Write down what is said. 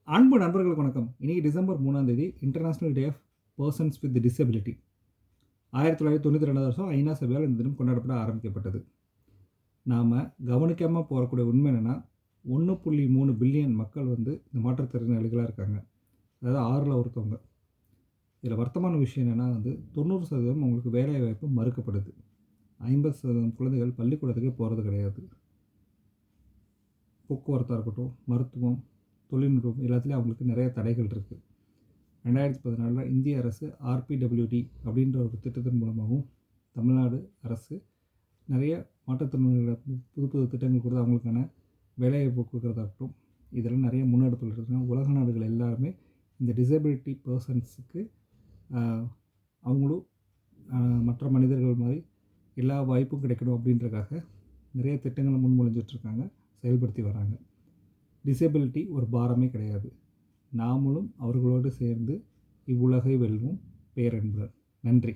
அன்பு நண்பர்களுக்கு வணக்கம். இன்னைக்கு டிசம்பர் 3ஆம் தேதி International Day of Persons with Disability. 1992 வருஷம் ஐநா சபையால் இந்த தினம் கொண்டாடப்பட ஆரம்பிக்கப்பட்டது. நாம் கவனிக்காமல் போகக்கூடிய உண்மை என்னென்னா 1.3 பில்லியன் மக்கள் இந்த மாற்றுத்திறனாளிகளாக இருக்காங்க. அதாவது 6ல் ஒருத்தவங்க. இதில் வருத்தமான விஷயம் என்னென்னா 90% அவங்களுக்கு வேலைவாய்ப்பு மறுக்கப்படுது. 50% குழந்தைகள் பள்ளிக்கூடத்துக்கே போகிறது கிடையாது. போக்குவரத்தாக இருக்கட்டும், மருத்துவம், தொழில்நுட்பம் எல்லாத்துலேயும் அவங்களுக்கு நிறைய தடைகள் இருக்குது. 2014 இந்திய அரசு ஆர்பிடபிள்யூடி அப்படின்ற ஒரு திட்டத்தின் மூலமாகவும் தமிழ்நாடு அரசு நிறைய மாற்றுத்திறனாளிகளை புது புது திட்டங்கள் கொடுத்து அவங்களுக்கான வேலைவாய்ப்பு கொடுக்குறதாகட்டும், இதெல்லாம் நிறைய முன்னெடுப்பில் இருக்காங்க. உலக நாடுகள் எல்லாருமே இந்த டிசபிலிட்டி பர்சன்ஸுக்கு அவங்களும் மற்ற மனிதர்கள் மாதிரி எல்லா வாய்ப்பும் கிடைக்கணும் அப்படின்றக்காக நிறைய திட்டங்களை முன்மொழிஞ்சிட்ருக்காங்க, செயல்படுத்தி வராங்க. டிசபிலிட்டி ஒரு பாரமே கிடையாது. நாமளும் அவர்களோடு சேர்ந்து இவ்வுலகை வெல்வோம். பேரன்புடன். நன்றி.